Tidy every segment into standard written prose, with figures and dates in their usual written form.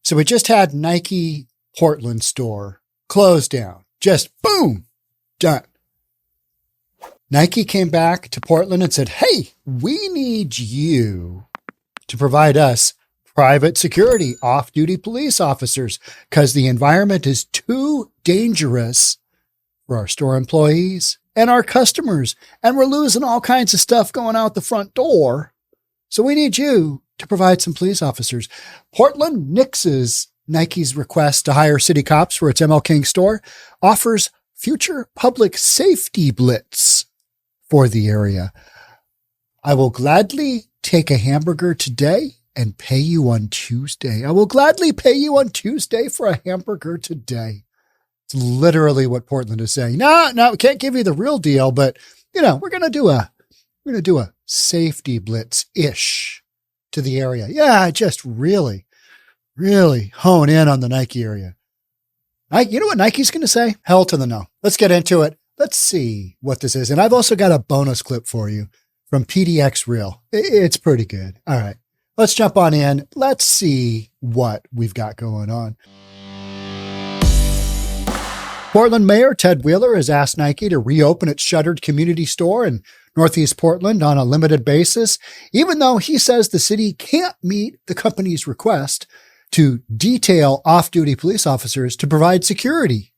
So we just had Nike Portland store closed down. Just boom, done. Nike came back to Portland and said, hey, we need you to provide us private security, off-duty police officers, because the environment is too dangerous for our store employees and our customers. And we're losing all kinds of stuff going out the front door. So we need you to provide some police officers. Portland nixes Nike's request to hire city cops for its MLK store, offers future public safety blitz for the area. I will gladly take a hamburger today and pay you on Tuesday. I will gladly pay you on Tuesday for a hamburger today. It's literally what Portland is saying. No, we can't give you the real deal, but we're going to do a safety blitz-ish to the area. Yeah, just really, really hone in on the Nike area. You know what Nike's going to say? Hell to the no. Let's get into it. Let's see what this is. And I've also got a bonus clip for you from PDX Real. It's pretty good. All right, let's jump on in. Let's see what we've got going on. Portland Mayor Ted Wheeler has asked Nike to reopen its shuttered community store in Northeast Portland on a limited basis, even though he says the city can't meet the company's request to detail off-duty police officers to provide security.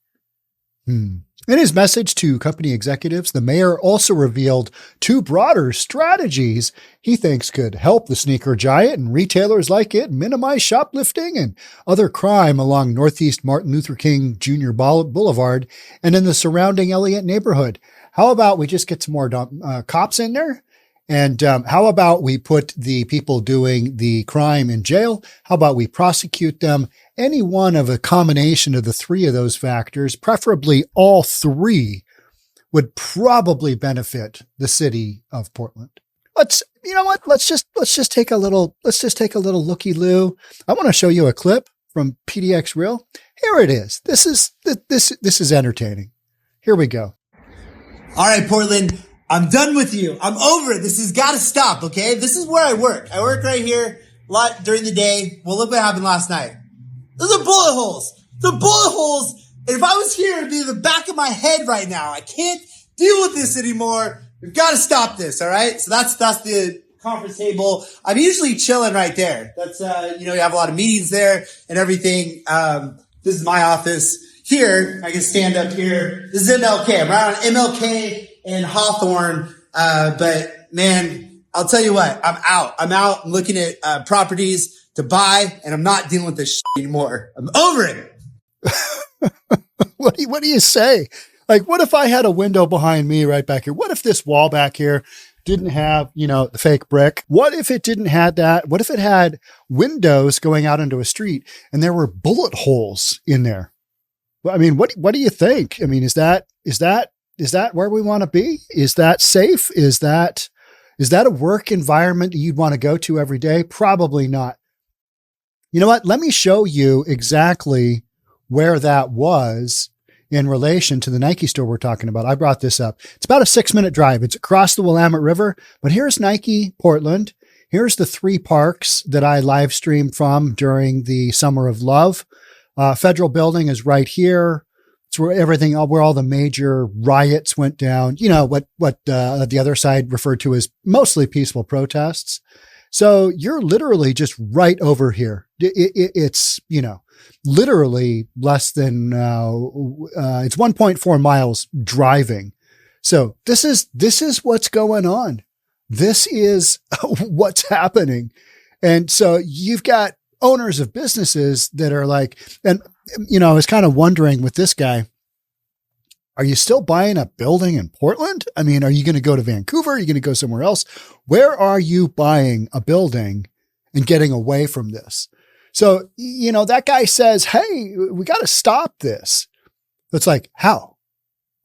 In his message to company executives, the mayor also revealed two broader strategies he thinks could help the sneaker giant and retailers like it minimize shoplifting and other crime along Northeast Martin Luther King Jr. Boulevard and in the surrounding Eliot neighborhood. How about we just get some more cops in there? And how about we put the people doing the crime in jail? How about we prosecute them? Any one of a combination of the three of those factors, preferably all three, would probably benefit the city of Portland. Let's just take a little looky-loo. I want to show you a clip from PDX Real. Here it is. This is entertaining. Here we go. All right, Portland. I'm done with you. I'm over it. This has got to stop, okay? This is where I work. I work right here a lot during the day. Well, look what happened last night. Those are bullet holes. They're bullet holes. And if I was here, it'd be in the back of my head right now. I can't deal with this anymore. We've got to stop this, all right? So that's the conference table. I'm usually chilling right there. That's, you have a lot of meetings there and everything. This is my office. Here, I can stand up here. This is MLK. I'm right on MLK and Hawthorne. But man, I'll tell you what, I'm out. I'm looking at properties to buy, and I'm not dealing with this shit anymore. I'm over it. What do you say? Like, what if I had a window behind me right back here? What if this wall back here didn't have, the fake brick? What if it didn't have that? What if it had windows going out into a street and there were bullet holes in there? Well, I mean, what do you think? I mean, is that where we want to be? Is that safe? Is that a work environment you'd want to go to every day? Probably not. You know what? Let me show you exactly where that was in relation to the Nike store we're talking about. I brought this up. It's about a 6-minute drive. It's across the Willamette River, but here's Nike Portland. Here's the 3 parks that I live streamed from during the Summer of Love. Federal Building is right here. It's where all the major riots went down. What the other side referred to as mostly peaceful protests. So you're literally just right over here. It's, literally less than, it's 1.4 miles driving. So this is what's going on. This is what's happening. And so you've got owners of businesses that are like, and, I was kind of wondering with this guy, are you still buying a building in Portland? I mean, are you going to go to Vancouver? Are you going to go somewhere else? Where are you buying a building and getting away from this? So, that guy says, hey, we got to stop this. It's like, how?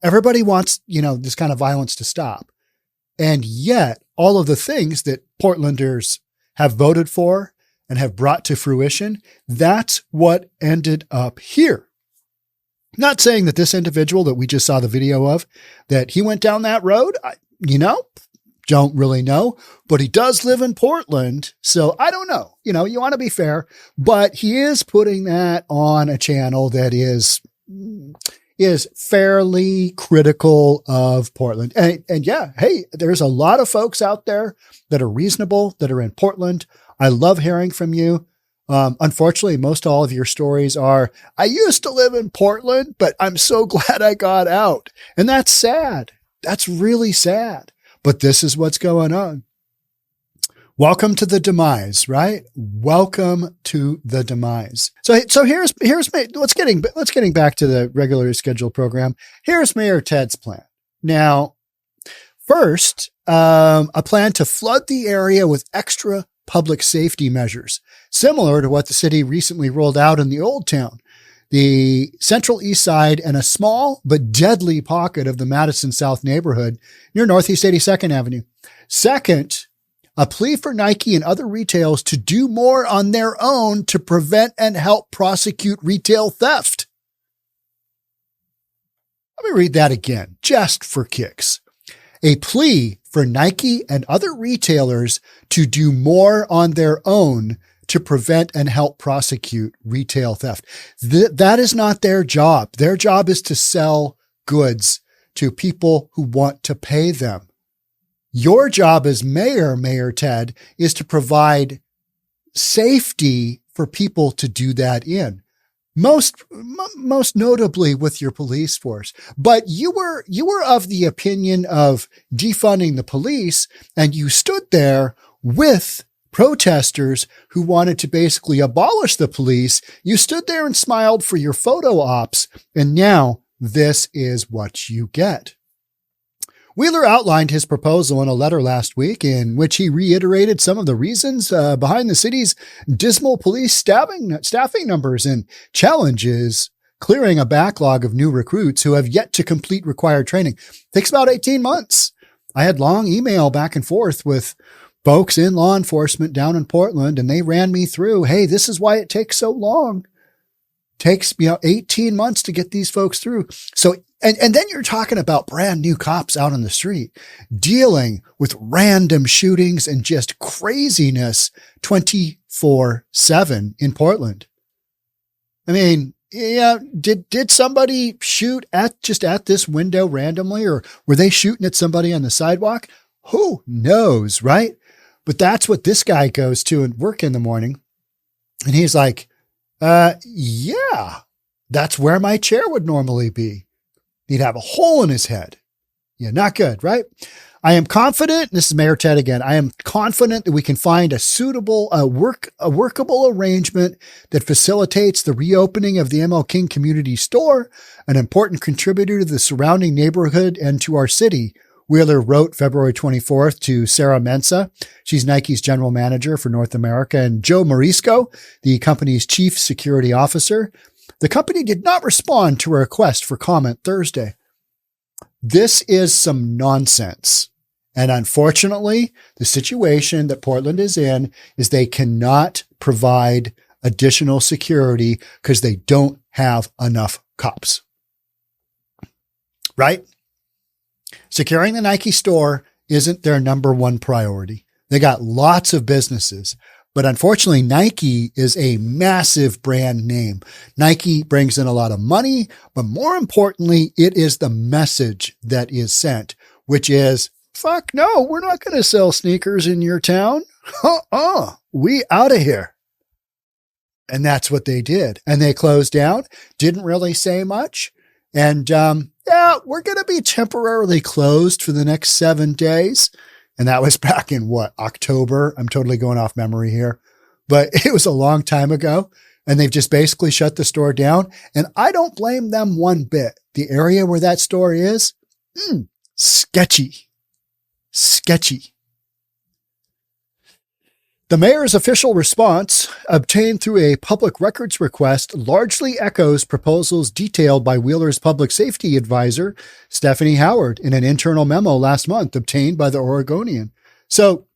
Everybody wants, this kind of violence to stop. And yet all of the things that Portlanders have voted for and have brought to fruition, that's what ended up here. Not saying that this individual that we just saw the video of, that he went down that road, Don't really know, but he does live in Portland. So I don't know, you want to be fair, but he is putting that on a channel that is fairly critical of Portland. And yeah, hey, there's a lot of folks out there that are reasonable, that are in Portland. I love hearing from you. Unfortunately, most all of your stories are, I used to live in Portland, but I'm so glad I got out. And that's sad. That's really sad. But this is what's going on. Welcome to the demise, right? Welcome to the demise. So here's let's getting back to the regularly scheduled program. Here's Mayor Ted's plan. Now, first, a plan to flood the area with extra public safety measures, similar to what the city recently rolled out in the Old Town, the Central Eastside, and a small but deadly pocket of the Madison South neighborhood near Northeast 82nd Avenue. Second, a plea for Nike and other retailers to do more on their own to prevent and help prosecute retail theft. Let me read that again, just for kicks. A plea for Nike and other retailers to do more on their own to prevent and help prosecute retail theft. That is not their job. Their job is to sell goods to people who want to pay them. Your job as Mayor Ted, is to provide safety for people to do that in. Most notably with your police force. But you were of the opinion of defunding the police, and you stood there with protesters who wanted to basically abolish the police. You stood there and smiled for your photo ops, and now this is what you get. Wheeler outlined his proposal in a letter last week in which he reiterated some of the reasons behind the city's dismal police staffing numbers and challenges clearing a backlog of new recruits who have yet to complete required training. Takes about 18 months. I had long email back and forth with folks in law enforcement down in Portland, and they ran me through, hey, this is why it takes so long. Takes 18 months to get these folks through. So, and then you're talking about brand new cops out on the street dealing with random shootings and just craziness 24/7 in Portland. I mean, yeah, did somebody shoot at this window randomly, or were they shooting at somebody on the sidewalk? Who knows, right? But that's what this guy goes to and work in the morning. And he's like, yeah, that's where my chair would normally be. He'd have a hole in his head. Yeah, not good, right? I am confident, this is Mayor Ted again, I am confident that we can find a suitable, workable arrangement that facilitates the reopening of the MLK community store, an important contributor to the surrounding neighborhood and to our city. Wheeler wrote February 24th to Sarah Mensah. She's Nike's general manager for North America, and Joe Morisco, the company's chief security officer. The company did not respond to a request for comment Thursday. This is some nonsense. And unfortunately, the situation that Portland is in is they cannot provide additional security because they don't have enough cops. Right? Securing the Nike store isn't their number one priority. They got lots of businesses, but unfortunately, Nike is a massive brand name. Nike brings in a lot of money, but more importantly, it is the message that is sent, which is, fuck no, we're not going to sell sneakers in your town. We out of here. And that's what they did. And they closed down, didn't really say much. And, yeah, we're going to be temporarily closed for the next 7 days. And that was back in October. I'm totally going off memory here, but it was a long time ago, and they've just basically shut the store down. And I don't blame them one bit. The area where that store is, sketchy. The mayor's official response, obtained through a public records request, largely echoes proposals detailed by Wheeler's public safety advisor, Stephanie Howard, in an internal memo last month obtained by the Oregonian. So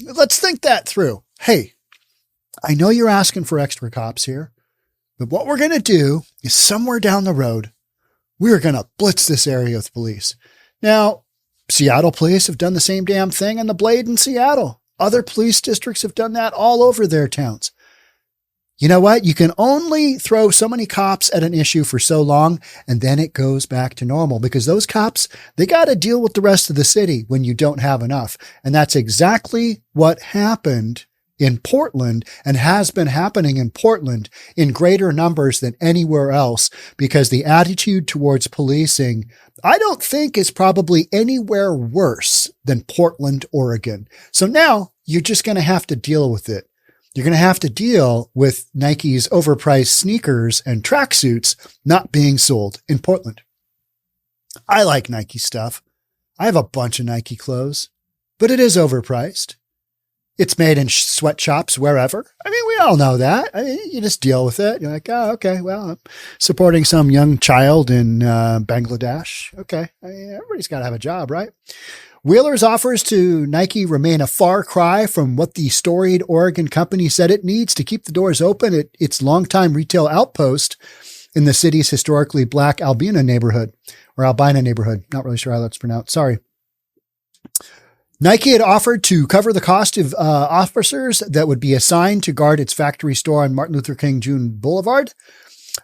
let's think that through. Hey, I know you're asking for extra cops here, but what we're going to do is somewhere down the road, we're going to blitz this area with police. Now, Seattle police have done the same damn thing on the Blade in Seattle. Other police districts have done that all over their towns. You know what? You can only throw so many cops at an issue for so long, and then it goes back to normal because those cops, they got to deal with the rest of the city when you don't have enough. And that's exactly what happened in Portland and has been happening in Portland in greater numbers than anywhere else because the attitude towards policing, I don't think is probably anywhere worse than Portland, Oregon. So now you're just going to have to deal with it. You're going to have to deal with Nike's overpriced sneakers and tracksuits not being sold in Portland. I like Nike stuff. I have a bunch of Nike clothes, but it is overpriced. It's made in sweatshops wherever. I mean, we all know that. I mean, you just deal with it. You're like, oh, okay, well, I'm supporting some young child in Bangladesh. Okay. I mean, everybody's got to have a job, right? Wheeler's offers to Nike remain a far cry from what the storied Oregon company said it needs to keep the doors open at its longtime retail outpost in the city's historically black Albina neighborhood. Not really sure how that's pronounced. Sorry. Nike had offered to cover the cost of officers that would be assigned to guard its factory store on Martin Luther King Jr. Boulevard,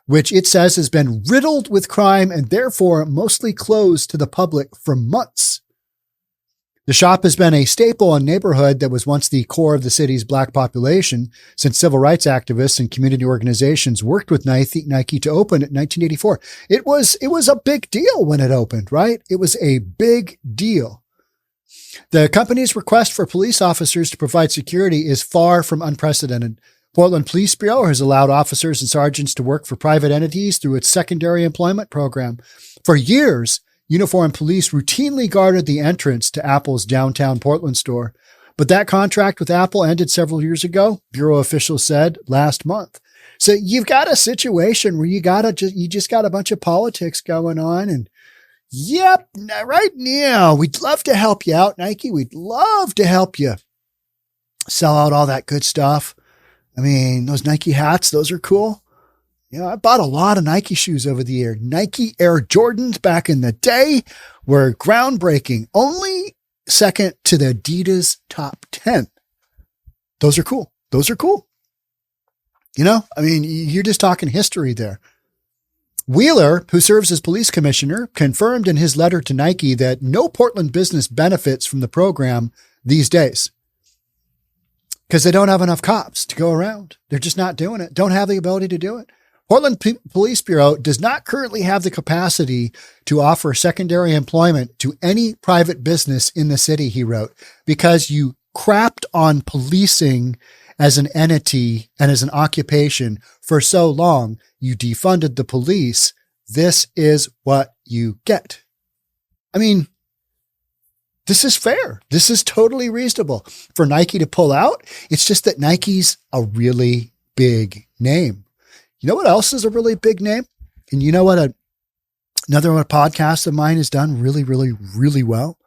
which it says has been riddled with crime and therefore mostly closed to the public for months. The shop has been a staple in a neighborhood that was once the core of the city's black population since civil rights activists and community organizations worked with Nike to open in 1984. It was a big deal when it opened, right? It was a big deal. The company's request for police officers to provide security is far from unprecedented. Portland Police Bureau has allowed officers and sergeants to work for private entities through its secondary employment program. For years, uniformed police routinely guarded the entrance to Apple's downtown Portland store. But that contract with Apple ended several years ago, Bureau officials said last month. So you've got a situation where you just got a bunch of politics going on. And yep, right now, we'd love to help you out, Nike. We'd love to help you sell out all that good stuff. I mean, those Nike hats, those are cool. You know, I bought a lot of Nike shoes over the year. Nike Air Jordans back in the day were groundbreaking, only second to the Adidas Top 10. Those are cool. You know, I mean, you're just talking history there. Wheeler, who serves as police commissioner, confirmed in his letter to Nike that no Portland business benefits from the program these days because they don't have enough cops to go around. They're just not doing it. Don't have the ability to do it. Portland Police Bureau does not currently have the capacity to offer secondary employment to any private business in the city, he wrote, because you crapped on policing as an entity and as an occupation for so long. You defunded the police. This is what you get. I mean, this is fair. This is totally reasonable for Nike to pull out. It's just that Nike's a really big name. You know what else is a really big name? And you know what another podcast of mine has done really, really, really well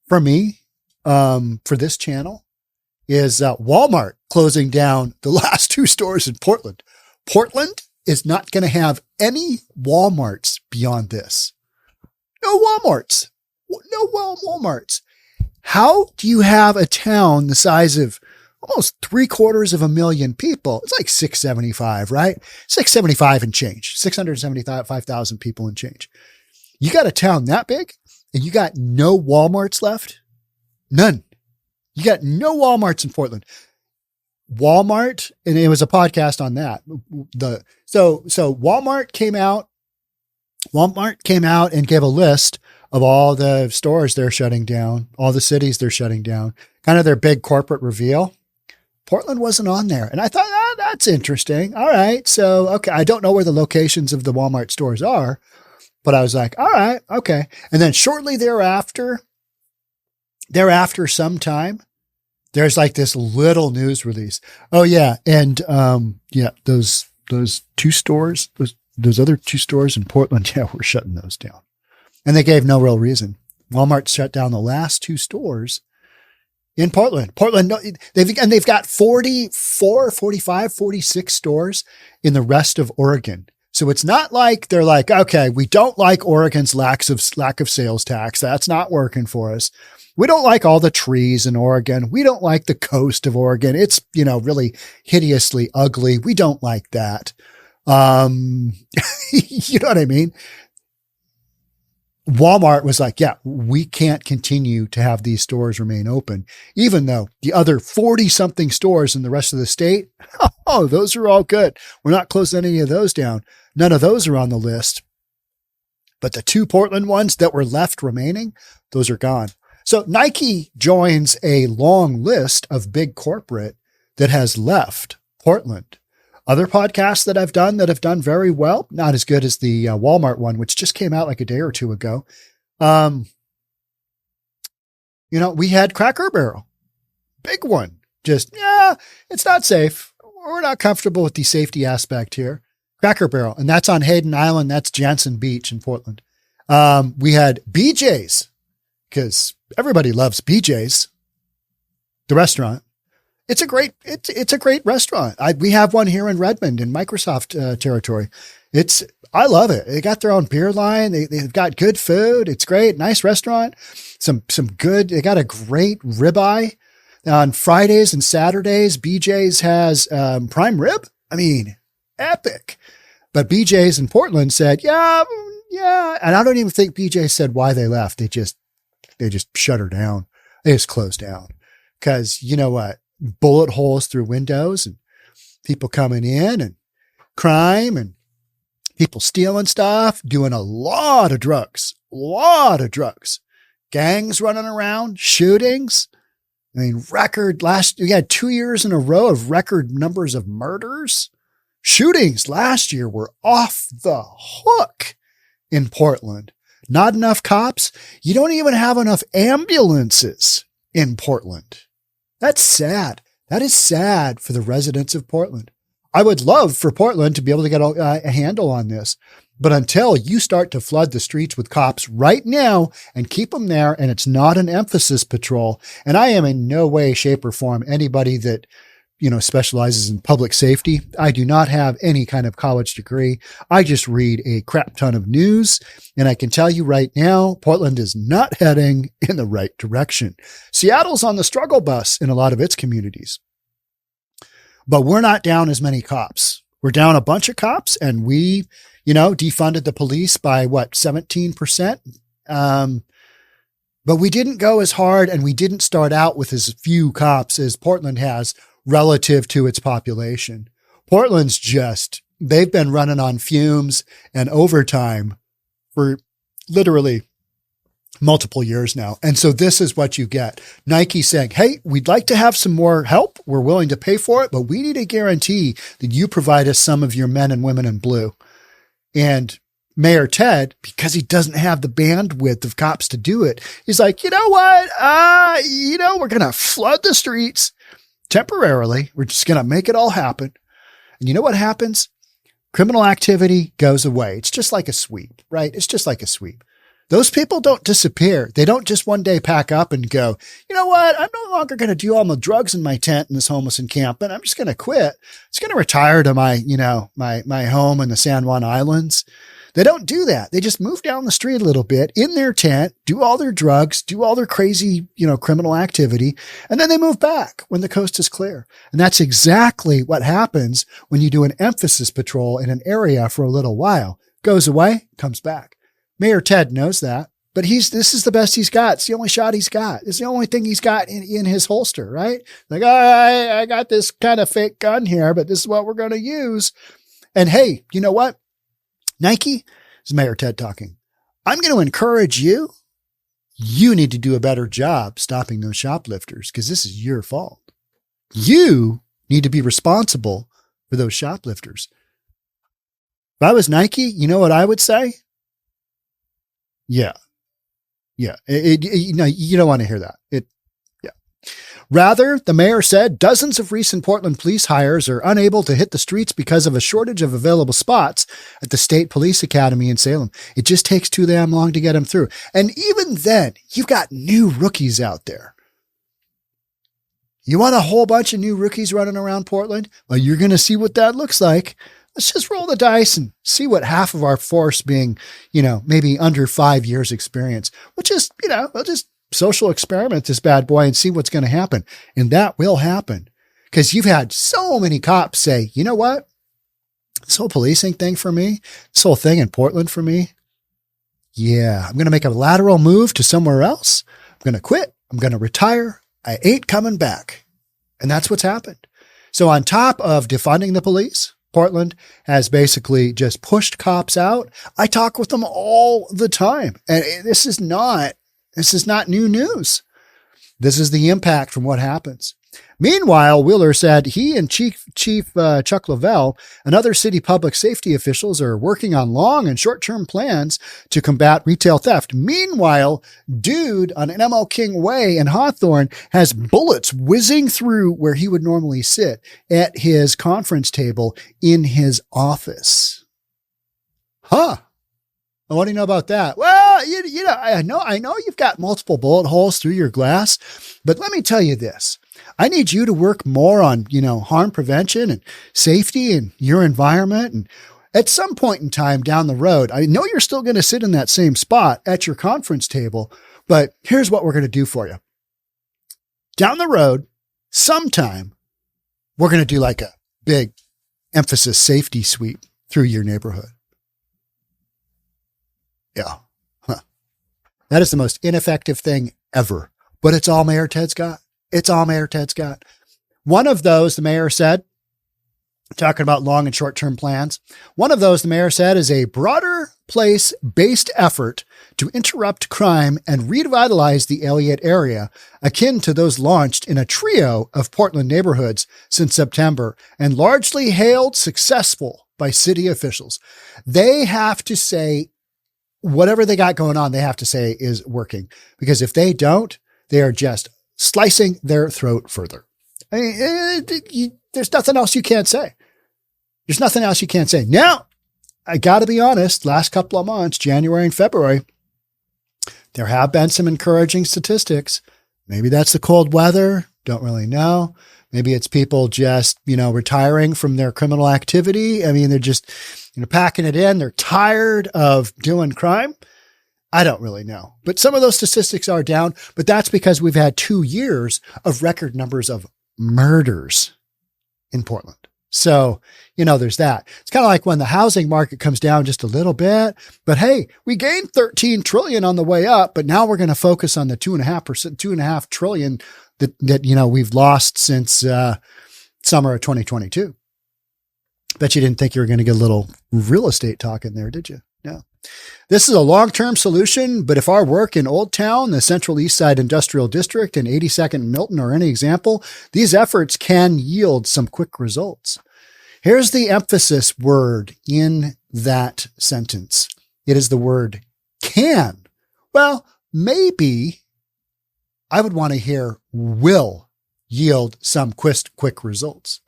for me, for this channel is Walmart closing down the last 2 stores in Portland. Portland is not going to have any Walmarts beyond this. No Walmarts. No Walmarts. How do you have a town the size of almost 750,000 people? It's like 675, right? 675 and change, 675,000 people and change. You got a town that big and you got no Walmarts left? None. You got no Walmarts in Portland. Walmart, and it was a podcast on that. So Walmart came out and gave a list of all the stores they're shutting down, all the cities they're shutting down, kind of their big corporate reveal. Portland wasn't on there. And I thought, that's interesting. All right. So, okay. I don't know where the locations of the Walmart stores are, but I was like, all right, okay. And then shortly thereafter sometime, there's like this little news release. Oh yeah. And, those 2 stores, those other 2 stores in Portland, yeah, we're shutting those down. And they gave no real reason. Walmart shut down the last 2 stores in Portland. They've got 44, 45, 46 stores in the rest of Oregon. So it's not like they're like, okay, we don't like Oregon's lack of sales tax. That's not working for us. We don't like all the trees in Oregon. We don't like the coast of Oregon. It's, really hideously ugly. We don't like that. You know what I mean? Walmart was like, yeah, we can't continue to have these stores remain open, even though the other 40 something stores in the rest of the state, oh, those are all good. We're not closing any of those down. None of those are on the list. But the 2 Portland ones that were left remaining, those are gone. So Nike joins a long list of big corporate that has left Portland. Other podcasts that I've done that have done very well, not as good as the Walmart one, which just came out like a day or two ago. We had Cracker Barrel, big one. Just, it's not safe. We're not comfortable with the safety aspect here. Cracker Barrel, and that's on Hayden Island. That's Jansen Beach in Portland. We had BJ's, because everybody loves BJ's, the restaurant. It's a great restaurant. We have one here in Redmond in Microsoft territory. I love it. They got their own beer line. They've got good food. It's great. Nice restaurant. Some good, they got a great ribeye on Fridays and Saturdays. BJ's has prime rib. I mean, epic. But BJ's in Portland said, yeah. And I don't even think BJ said why they left. They just shut her down. They just closed down. Cause you know what? Bullet holes through windows and people coming in and crime and people stealing stuff, doing a lot of drugs, gangs running around, shootings. I mean, we had 2 years in a row of record numbers of murders. Shootings last year were off the hook in Portland. Not enough cops. You don't even have enough ambulances in Portland. That's sad. That is sad for the residents of Portland. I would love for Portland to be able to get a handle on this. But until you start to flood the streets with cops right now and keep them there, and it's not an emphasis patrol, and I am in no way, shape, or form anybody that specializes in public safety. I do not have any kind of college degree. I just read a crap ton of news. And I can tell you right now, Portland is not heading in the right direction. Seattle's on the struggle bus in a lot of its communities. But we're not down as many cops. We're down a bunch of cops, and we, defunded the police by 17%. But we didn't go as hard, and we didn't start out with as few cops as Portland has relative to its population. Portland's they've been running on fumes and overtime for literally multiple years now. And so this is what you get. Nike saying, hey, we'd like to have some more help. We're willing to pay for it, but we need a guarantee that you provide us some of your men and women in blue. And Mayor Ted, because he doesn't have the bandwidth of cops to do it, he's like, you know what? We're going to flood the streets temporarily. We're just going to make it all happen. And you know what happens? Criminal activity goes away. It's just like a sweep, right? It's just like a sweep. Those people don't disappear. They don't just one day pack up and go, you know what? I'm no longer going to do all my drugs in my tent in this homeless encampment. I'm just going to quit. It's going to retire to my home in the San Juan Islands. They don't do that. They just move down the street a little bit in their tent, do all their drugs, do all their crazy, criminal activity, and then they move back when the coast is clear. And that's exactly what happens when you do an emphasis patrol in an area for a little while. Goes away, comes back. Mayor Ted knows that, but this is the best he's got. It's the only shot he's got. It's the only thing he's got in his holster, right? Like, I got this kind of fake gun here, but this is what we're going to use. And hey, you know what? Nike, this is Mayor Ted talking. I'm going to encourage you. You need to do a better job stopping those shoplifters because this is your fault. You need to be responsible for those shoplifters. If I was Nike, you know what I would say? Yeah. You don't want to hear that. Rather, the mayor said dozens of recent Portland police hires are unable to hit the streets because of a shortage of available spots at the State Police Academy in Salem. It just takes too damn long to get them through. And even then, you've got new rookies out there. You want a whole bunch of new rookies running around Portland? Well, you're going to see what that looks like. let's just roll the dice and see what half of our force being, maybe under 5 years experience, we'll just social experiment this bad boy and see what's going to happen. And that will happen because you've had so many cops say, you know what? This whole policing thing for me, this whole thing in Portland for me. Yeah, I'm going to make a lateral move to somewhere else. I'm going to quit. I'm going to retire. I ain't coming back. And that's what's happened. So on top of defunding the police, Portland has basically just pushed cops out. I talk with them all the time. And this is not new news. This is the impact from what happens. Meanwhile, Wheeler said he and Chief Chuck Lavelle and other city public safety officials are working on long and short-term plans to combat retail theft. Meanwhile, dude on an MLK Way in Hawthorne has bullets whizzing through where he would normally sit at his conference table in his office. Huh. What do you know about that? Well, I know you've got multiple bullet holes through your glass, but let me tell you this. I need you to work more on, harm prevention and safety in your environment. And at some point in time down the road, I know you're still going to sit in that same spot at your conference table, but here's what we're going to do for you. Down the road, sometime, we're going to do like a big emphasis safety sweep through your neighborhood. Yeah. Huh. That is the most ineffective thing ever, but it's all Mayor Ted's got. It's all Mayor Ted's got. One of those, the mayor said, talking about long and short-term plans, one of those, the mayor said, is a broader place-based effort to interrupt crime and revitalize the Eliot area, akin to those launched in a trio of Portland neighborhoods since September and largely hailed successful by city officials. They have to say whatever they got going on, they have to say is working, because if they don't, they are just slicing their throat further. I mean, there's nothing else you can't say. There's nothing else you can't say. Now, I got to be honest, last couple of months, January and February, there have been some encouraging statistics. Maybe that's the cold weather. Don't really know. Maybe it's people just, retiring from their criminal activity. I mean, they're just, packing it in. They're tired of doing crime. I don't really know, but some of those statistics are down, but that's because we've had 2 years of record numbers of murders in Portland. So, there's that. It's kind of like when the housing market comes down just a little bit, but hey, we gained 13 trillion on the way up, but now we're going to focus on the 2.5 trillion that we've lost since, summer of 2022. Bet you didn't think you were going to get a little real estate talk in there, did you? No. This is a long-term solution, but if our work in Old Town, the Central Eastside Industrial District, and 82nd and Milton are any example, these efforts can yield some quick results. Here's the emphasis word in that sentence. It is the word can. Well, maybe I would want to hear will yield some quick results.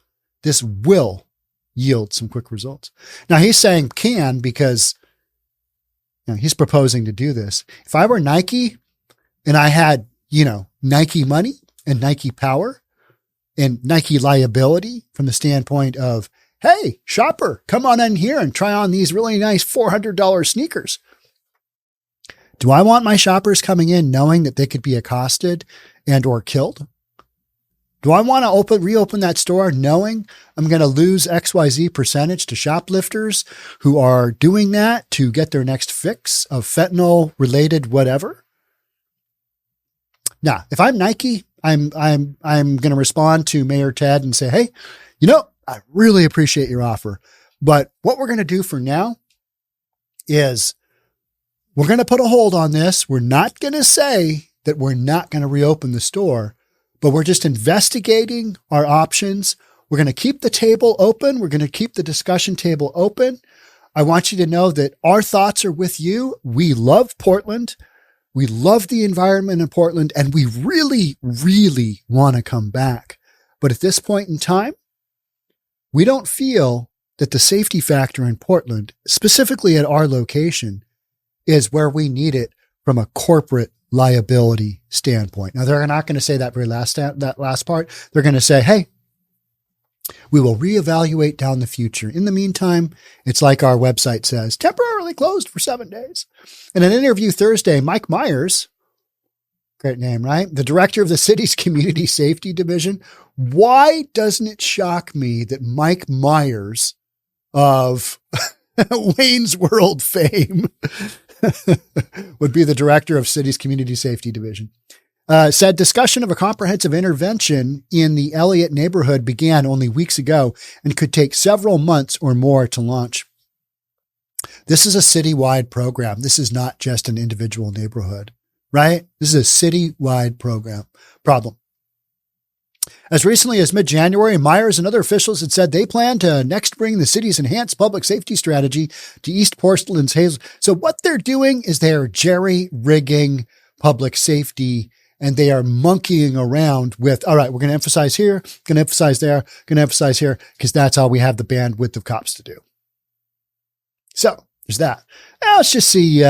This will yield some quick results. Now he's saying can because he's proposing to do this. If I were Nike and I had, Nike money and Nike power and Nike liability from the standpoint of, hey, shopper, come on in here and try on these really nice $400 sneakers. Do I want my shoppers coming in knowing that they could be accosted and or killed? Do I want to reopen that store knowing I'm going to lose XYZ percentage to shoplifters who are doing that to get their next fix of fentanyl related whatever? Now, if I'm Nike, I'm going to respond to Mayor Ted and say, hey, I really appreciate your offer, but what we're going to do for now is we're going to put a hold on this. We're not going to say that we're not going to reopen the store, but we're just investigating our options. We're going to keep the table open. We're going to keep the discussion table open. I want you to know that our thoughts are with you. We love Portland. We love the environment in Portland, and we really, really want to come back. But at this point in time, we don't feel that the safety factor in Portland, specifically at our location, is where we need it from a corporate liability standpoint. Now, they're not going to say that last part. They're going to say, hey, We will reevaluate down the future. In the meantime, it's like our website says, temporarily closed for 7 days. In an interview Thursday, Mike Myers, great name, right? The director of the city's community safety division. Why doesn't it shock me that Mike Myers of Wayne's World fame would be the director of city's community safety division? Said discussion of a comprehensive intervention in the Eliot neighborhood began only weeks ago and could take several months or more to launch. This is a citywide program. This is not just an individual neighborhood, right? This is a citywide problem. As recently as mid-January, Myers and other officials had said they plan to next bring the city's enhanced public safety strategy to East Portland's Hazel. So what they're doing is they're jerry-rigging public safety, and they are monkeying around with, all right, we're going to emphasize here, going to emphasize there, going to emphasize here, because that's all we have the bandwidth of cops to do. So there's that. Now, let's just see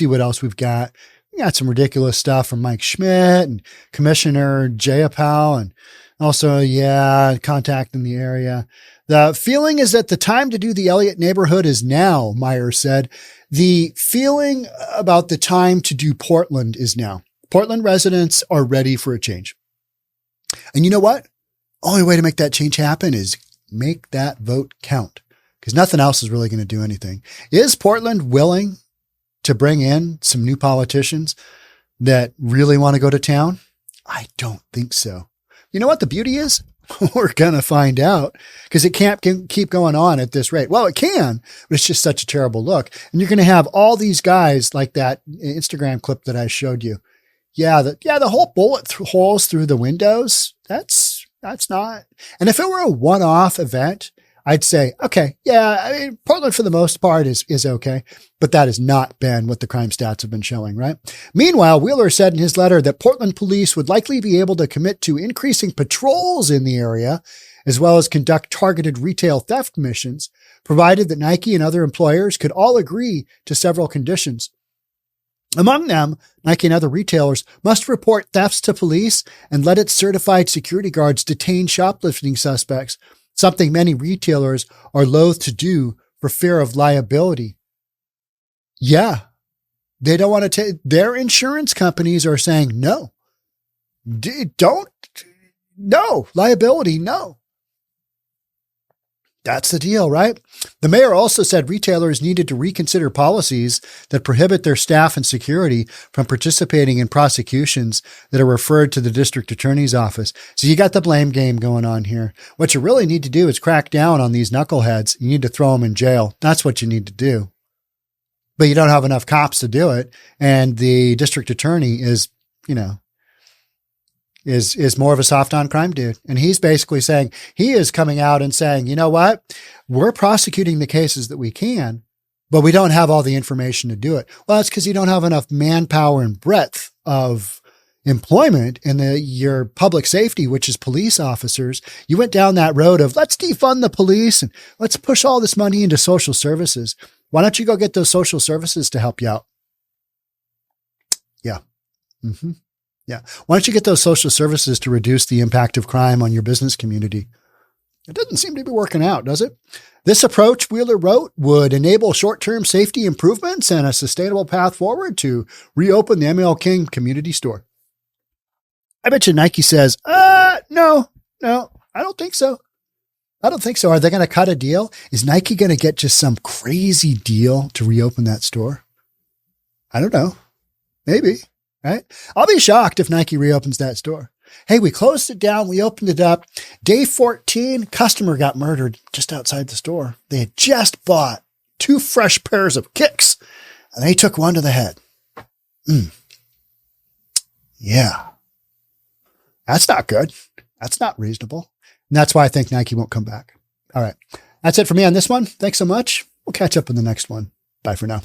what else we've got. We got some ridiculous stuff from Mike Schmidt and Commissioner Jayapal, and also, contact in the area. The feeling is that the time to do the Eliot neighborhood is now, Myers said. The feeling about the time to do Portland is now. Portland residents are ready for a change. And you know what? Only way to make that change happen is make that vote count, because nothing else is really going to do anything. Is Portland willing to bring in some new politicians that really want to go to town? I don't think so. You know what the beauty is? We're going to find out, because it can't keep going on at this rate. Well, it can, but it's just such a terrible look. And you're going to have all these guys like that Instagram clip that I showed you. The whole bullet holes through the windows. That's not. And if it were a one-off event, I'd say, okay, Portland for the most part is okay, but that has not been what the crime stats have been showing, right? Meanwhile, Wheeler said in his letter that Portland police would likely be able to commit to increasing patrols in the area, as well as conduct targeted retail theft missions, provided that Nike and other employers could all agree to several conditions. Among them, Nike and other retailers must report thefts to police and let its certified security guards detain shoplifting suspects, something many retailers are loath to do for fear of liability. Yeah, they don't want to take, their insurance companies are saying, no, liability, no. That's the deal, right? The mayor also said retailers needed to reconsider policies that prohibit their staff and security from participating in prosecutions that are referred to the district attorney's office. So you got the blame game going on here. What you really need to do is crack down on these knuckleheads. You need to throw them in jail. That's what you need to do. But you don't have enough cops to do it. And the district attorney is more of a soft on crime dude. And he's basically saying, he is coming out and saying, you know what? We're prosecuting the cases that we can, but we don't have all the information to do it. Well, that's because you don't have enough manpower and breadth of employment in your public safety, which is police officers. You went down that road of let's defund the police and let's push all this money into social services. Why don't you go get those social services to help you out? Yeah. Mm-hmm. Yeah. Why don't you get those social services to reduce the impact of crime on your business community? It doesn't seem to be working out, does it? This approach, Wheeler wrote, would enable short-term safety improvements and a sustainable path forward to reopen the MLK community store. I bet you Nike says, no, I don't think so. I don't think so. Are they going to cut a deal? Is Nike going to get just some crazy deal to reopen that store? I don't know. Maybe. Right? I'll be shocked if Nike reopens that store. Hey, we closed it down. We opened it up. Day 14, customer got murdered just outside the store. They had just bought 2 fresh pairs of kicks and they took one to the head. Yeah. That's not good. That's not reasonable. And that's why I think Nike won't come back. All right. That's it for me on this one. Thanks so much. We'll catch up in the next one. Bye for now.